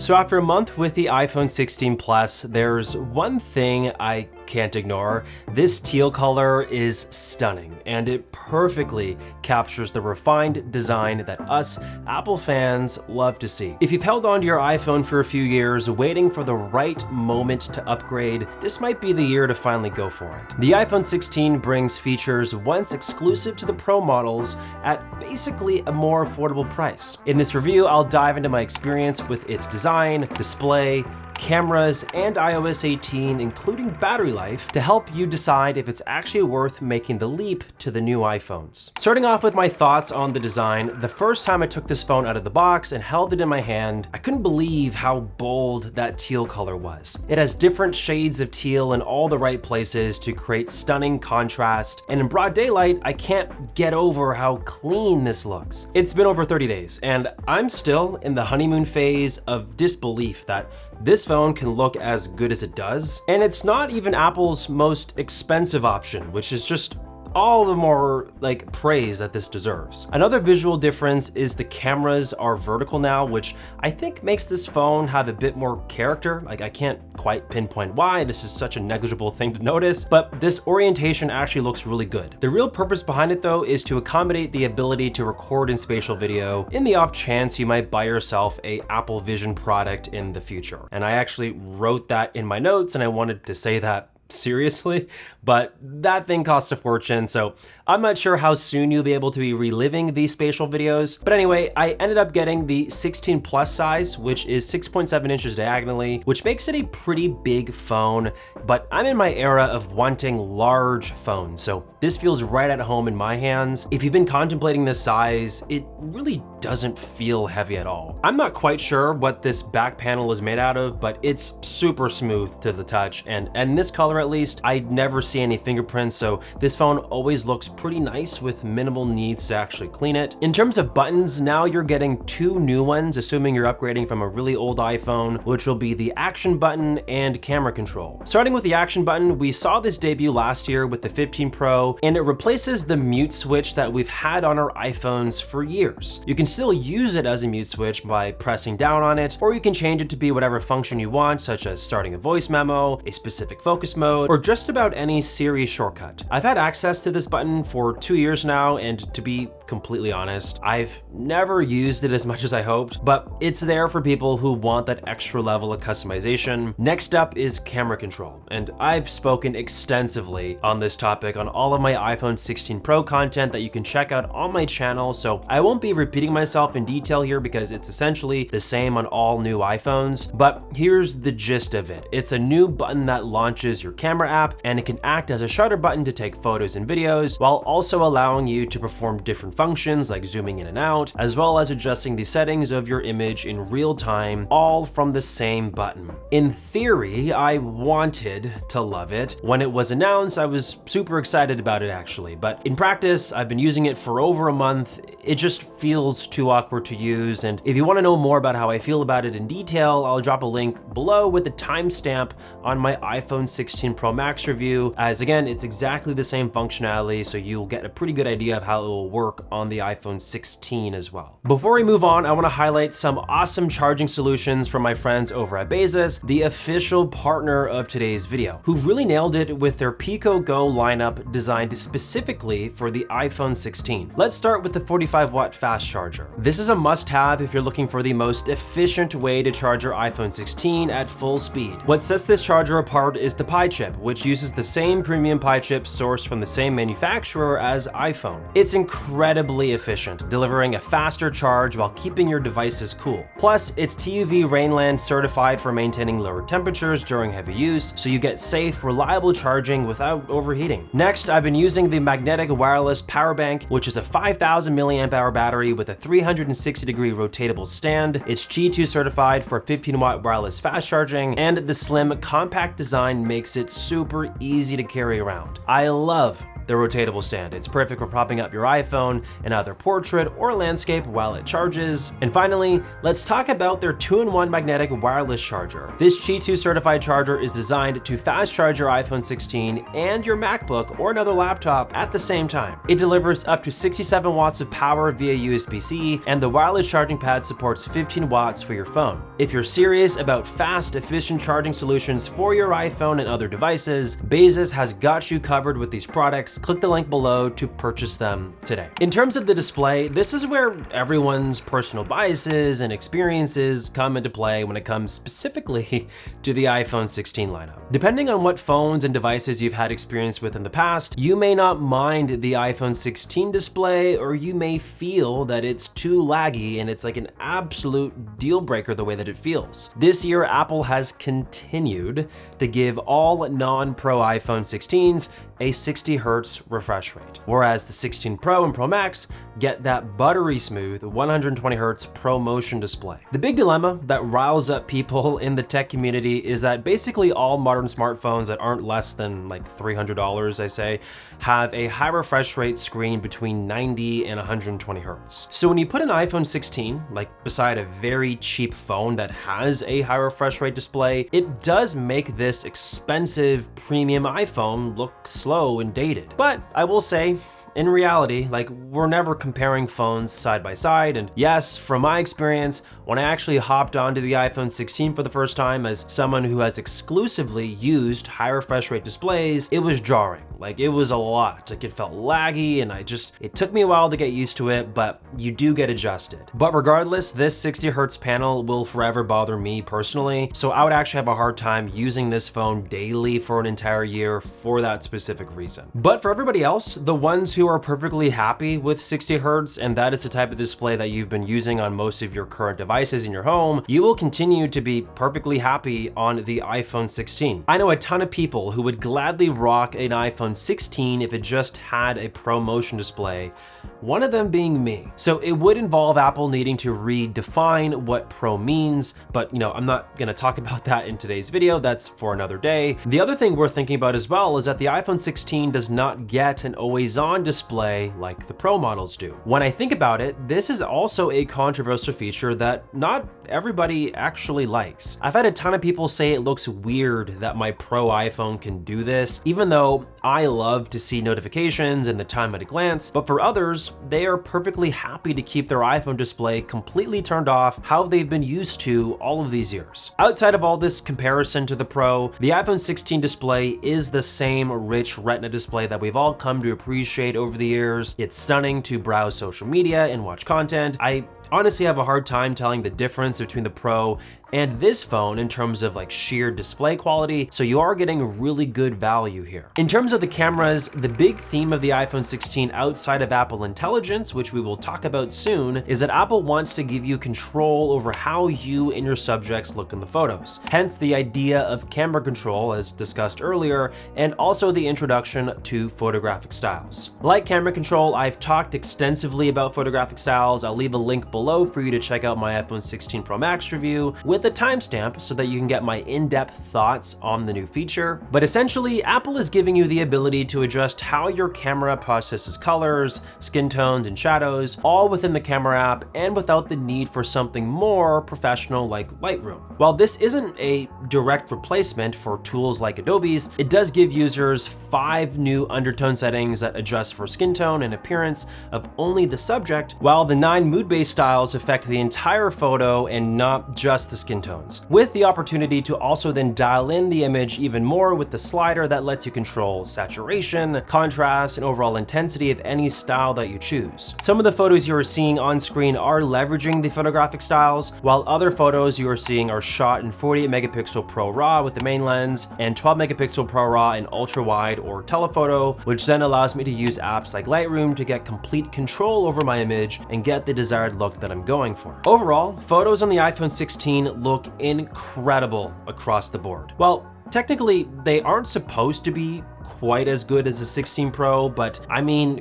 So after a month with the iPhone 16 Plus, there's one thing I can't ignore. This teal color is stunning, and it perfectly captures the refined design that us Apple fans love to see. If you've held onto your iPhone for a few years, waiting for the right moment to upgrade, this might be the year to finally go for it. The iPhone 16 brings features once exclusive to the Pro models at basically a more affordable price. In this review, I'll dive into my experience with its design, display, cameras, and iOS 18, including battery life, to help you decide if it's actually worth making the leap to the new iPhones. Starting off with my thoughts on the design, the first time I took this phone out of the box and held it in my hand, I couldn't believe how bold that teal color was. It has different shades of teal in all the right places to create stunning contrast, and in broad daylight, I can't get over how clean this looks. It's been over 30 days, and I'm still in the honeymoon phase of disbelief that this phone can look as good as it does, and it's not even Apple's most expensive option, which is just all the more praise that this deserves. Another visual difference is the cameras are vertical now, which I think makes this phone have a bit more character. I can't quite pinpoint why, this is such a negligible thing to notice, but this orientation actually looks really good. The real purpose behind it though is to accommodate the ability to record in spatial video in the off chance you might buy yourself a Apple Vision product in the future. And I actually wrote that in my notes and I wanted to say that seriously, but that thing costs a fortune, so I'm not sure how soon you'll be able to be reliving these spatial videos. But anyway, I ended up getting the 16 Plus size, which is 6.7 inches diagonally, which makes it a pretty big phone, but I'm in my era of wanting large phones, so this feels right at home in my hands. If you've been contemplating this size, it really doesn't feel heavy at all. I'm not quite sure what this back panel is made out of, but it's super smooth to the touch, and in this color at least, I never see any fingerprints, so this phone always looks pretty nice with minimal needs to actually clean it. In terms of buttons, now you're getting two new ones, assuming you're upgrading from a really old iPhone, which will be the action button and camera control. Starting with the action button, we saw this debut last year with the 15 Pro, and it replaces the mute switch that we've had on our iPhones for years. You can still use it as a mute switch by pressing down on it, or you can change it to be whatever function you want, such as starting a voice memo, a specific focus mode, or just about any Siri shortcut. I've had access to this button for 2 years now, and to be completely honest, I've never used it as much as I hoped, but it's there for people who want that extra level of customization. Next up is camera control, and I've spoken extensively on this topic on all of my iPhone 16 Pro content that you can check out on my channel, so I won't be repeating myself in detail here because it's essentially the same on all new iPhones, but here's the gist of it. It's a new button that launches your camera app, and it can act as a shutter button to take photos and videos, while also allowing you to perform different functions like zooming in and out, as well as adjusting the settings of your image in real time, all from the same button. In theory, I wanted to love it. When it was announced, I was super excited about it actually, but in practice, I've been using it for over a month. It just feels too awkward to use, and if you want to know more about how I feel about it in detail, I'll drop a link below with the timestamp on my iPhone 16 Pro Max review, as again, it's exactly the same functionality, so you'll get a pretty good idea of how it will work on the iPhone 16 as well. Before we move on, I want to highlight some awesome charging solutions from my friends over at Baseus, the official partner of today's video, who've really nailed it with their PicoGo lineup designed specifically for the iPhone 16. Let's start with the 45-watt fast charger. This is a must-have if you're looking for the most efficient way to charge your iPhone 16 at full speed. What sets this charger apart is the Pi chip, which uses the same premium Pi chip sourced from the same manufacturer as iPhone. It's incredibly efficient, delivering a faster charge while keeping your devices cool. Plus, it's TUV Rainland certified for maintaining lower temperatures during heavy use, so you get safe, reliable charging without overheating. Next, I've been using the magnetic wireless power bank, which is a 5,000 milliamp hour battery with a 360-degree rotatable stand. It's Qi2 certified for 15-watt wireless fast charging, and the slim, compact design makes it super easy to carry around. I love the rotatable stand. It's perfect for propping up your iPhone in either portrait or landscape while it charges. And finally, let's talk about their 2-in-1 magnetic wireless charger. This Qi2 certified charger is designed to fast charge your iPhone 16 and your MacBook or another laptop at the same time. It delivers up to 67 watts of power via USB-C, and the wireless charging pad supports 15 watts for your phone. If you're serious about fast, efficient charging solutions for your iPhone and other devices, Baseus has got you covered with these products. Click the link below to purchase them today. In terms of the display, this is where everyone's personal biases and experiences come into play when it comes specifically to the iPhone 16 lineup. Depending on what phones and devices you've had experience with in the past, you may not mind the iPhone 16 display, or you may feel that it's too laggy and it's like an absolute deal breaker the way that it feels. This year, Apple has continued to give all non-Pro iPhone 16s a 60 Hz refresh rate, whereas the 16 Pro and Pro Max get that buttery smooth 120 Hz ProMotion display. The big dilemma that riles up people in the tech community is that basically all modern smartphones that aren't less than like $300, I say, have a high refresh rate screen between 90 and 120 Hz. So when you put an iPhone 16 like beside a very cheap phone that has a high refresh rate display, it does make this expensive premium iPhone look slow and dated. But I will say, in reality, like, we're never comparing phones side by side, and yes, from my experience, when I actually hopped onto the iPhone 16 for the first time as someone who has exclusively used high refresh rate displays, it was jarring. Like, it was a lot. Like, it felt laggy, and it took me a while to get used to it, but you do get adjusted. But regardless, this 60 Hz panel will forever bother me personally, so I would actually have a hard time using this phone daily for an entire year for that specific reason. But for everybody else, the ones who are perfectly happy with 60 Hz, and that is the type of display that you've been using on most of your current devices in your home, you will continue to be perfectly happy on the iPhone 16. I know a ton of people who would gladly rock an iPhone 16 if it just had a ProMotion display, one of them being me. So it would involve Apple needing to redefine what Pro means, but I'm not gonna talk about that in today's video. That's for another day. The other thing we're thinking about as well is that the iPhone 16 does not get an always-on display like the Pro models do. When I think about it, this is also a controversial feature that not everybody actually likes. I've had a ton of people say it looks weird that my Pro iPhone can do this, even though I love to see notifications and the time at a glance, but for others, they are perfectly happy to keep their iPhone display completely turned off how they've been used to all of these years. Outside of all this comparison to the Pro, the iPhone 16 display is the same rich Retina display that we've all come to appreciate over the years. It's stunning to browse social media and watch content. I honestly have a hard time telling the difference between the Pro and this phone in terms of like sheer display quality, so you are getting really good value here. In terms of the cameras, the big theme of the iPhone 16 outside of Apple Intelligence, which we will talk about soon, is that Apple wants to give you control over how you and your subjects look in the photos. Hence the idea of camera control as discussed earlier, and also the introduction to photographic styles. Like camera control, I've talked extensively about photographic styles. I'll leave a link below for you to check out my iPhone 16 Pro Max review with a timestamp so that you can get my in-depth thoughts on the new feature. But essentially, Apple is giving you the ability to adjust how your camera processes colors, skin tones, and shadows, all within the camera app and without the need for something more professional like Lightroom. While this isn't a direct replacement for tools like Adobe's, it does give users 5 new undertone settings that adjust for skin tone and appearance of only the subject, while the 9 mood-based styles affect the entire photo and not just the skin tones, with the opportunity to also then dial in the image even more with the slider that lets you control saturation, contrast, and overall intensity of any style that you choose. Some of the photos you are seeing on screen are leveraging the photographic styles, while other photos you are seeing are shot in 48 megapixel Pro RAW with the main lens and 12 megapixel Pro RAW in ultra wide or telephoto, which then allows me to use apps like Lightroom to get complete control over my image and get the desired look that I'm going for. Overall, photos on the iPhone 16 look incredible across the board. Well, technically, they aren't supposed to be quite as good as the 16 Pro, but I mean,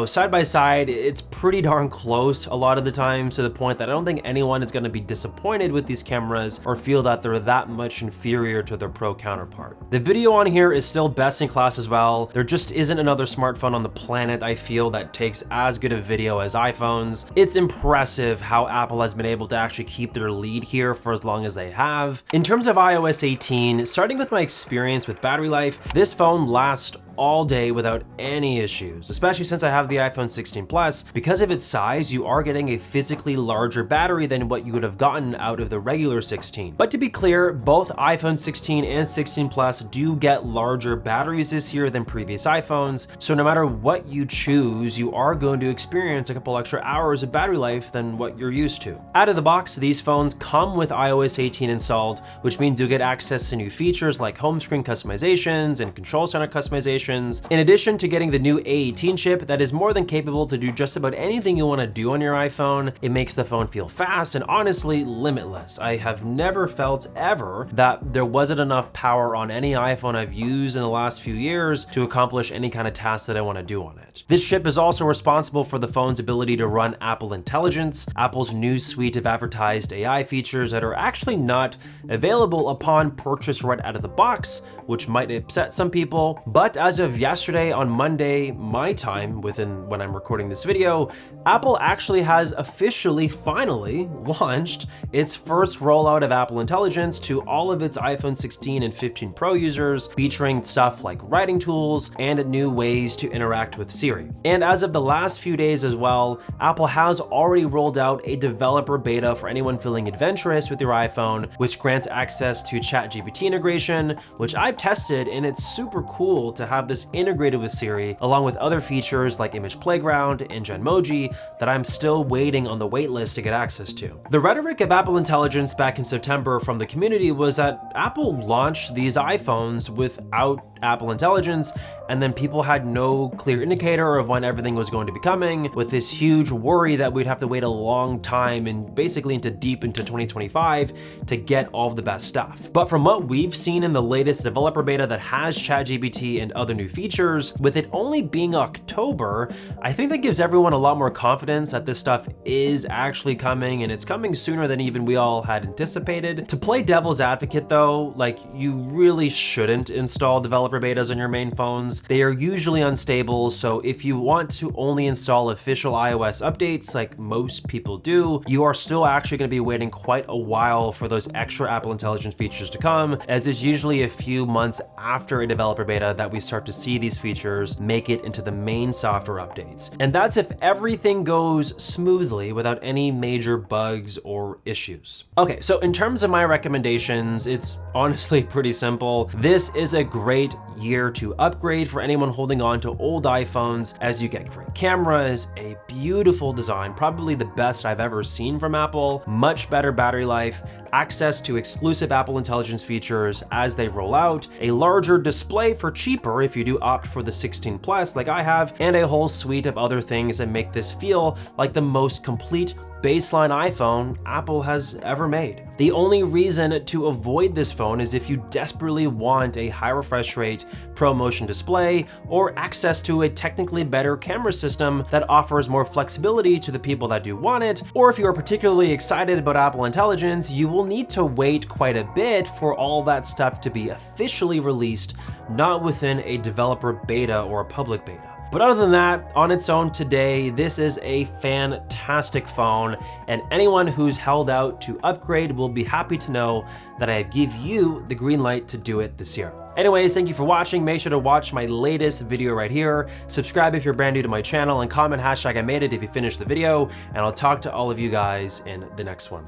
side by side, it's pretty darn close a lot of the time, to the point that I don't think anyone is going to be disappointed with these cameras or feel that they're that much inferior to their Pro counterpart. The video on here is still best in class as well. There just isn't another smartphone on the planet, I feel, that takes as good a video as iPhones. It's impressive how Apple has been able to actually keep their lead here for as long as they have. In terms of iOS 18, starting with my experience with battery life, this phone lasts all day without any issues, especially since I have the iPhone 16 Plus. Because of its size, you are getting a physically larger battery than what you would have gotten out of the regular 16. But to be clear, both iPhone 16 and 16 Plus do get larger batteries this year than previous iPhones, so no matter what you choose, you are going to experience a couple extra hours of battery life than what you're used to. Out of the box, these phones come with iOS 18 installed, which means you'll get access to new features like home screen customizations and control center customizations, in addition to getting the new A18 chip that is more than capable to do just about anything you want to do on your iPhone. It makes the phone feel fast and honestly limitless. I have never felt ever that there wasn't enough power on any iPhone I've used in the last few years to accomplish any kind of task that I want to do on it. This chip is also responsible for the phone's ability to run Apple Intelligence, Apple's new suite of advertised AI features that are actually not available upon purchase right out of the box, which might upset some people. But as of yesterday, on Monday, my time, when I'm recording this video, Apple actually has officially finally launched its first rollout of Apple Intelligence to all of its iPhone 16 and 15 Pro users, featuring stuff like writing tools and new ways to interact with Siri. And as of the last few days as well, Apple has already rolled out a developer beta for anyone feeling adventurous with your iPhone, which grants access to ChatGPT integration, which I've tested, and it's super cool to have this integrated with Siri, along with other features like Image Playground and Genmoji that I'm still waiting on the waitlist to get access to. The rhetoric of Apple Intelligence back in September from the community was that Apple launched these iPhones without Apple Intelligence, and then people had no clear indicator of when everything was going to be coming, with this huge worry that we'd have to wait a long time and basically deep into 2025 to get all of the best stuff. But from what we've seen in the latest developer beta that has ChatGPT and other new features, with it only being October, I think that gives everyone a lot more confidence that this stuff is actually coming, and it's coming sooner than even we all had anticipated. To play devil's advocate though, like, you really shouldn't install developer betas on your main phones. They are usually unstable, so if you want to only install official iOS updates like most people do, you are still actually going to be waiting quite a while for those extra Apple Intelligence features to come, as it's usually a few months after a developer beta that we start to see these features make it into the main software updates. And that's if everything goes smoothly without any major bugs or issues. Okay, so in terms of my recommendations, it's honestly pretty simple. This is a great year to upgrade for anyone holding on to old iPhones, as you get great cameras, a beautiful design, probably the best I've ever seen from Apple, much better battery life, access to exclusive Apple Intelligence features as they roll out, a larger display for cheaper if you do opt for the 16 Plus like I have, and a whole suite of other things that make this feel like the most complete baseline iPhone Apple has ever made. The only reason to avoid this phone is if you desperately want a high refresh rate ProMotion display or access to a technically better camera system that offers more flexibility to the people that do want it, or if you are particularly excited about Apple Intelligence, you will need to wait quite a bit for all that stuff to be officially released, not within a developer beta or a public beta. But other than that, on its own today, this is a fantastic phone, and anyone who's held out to upgrade will be happy to know that I give you the green light to do it this year. Anyways, thank you for watching. Make sure to watch my latest video right here. Subscribe if you're brand new to my channel, and comment hashtag I made it if you finished the video, and I'll talk to all of you guys in the next one.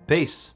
Peace.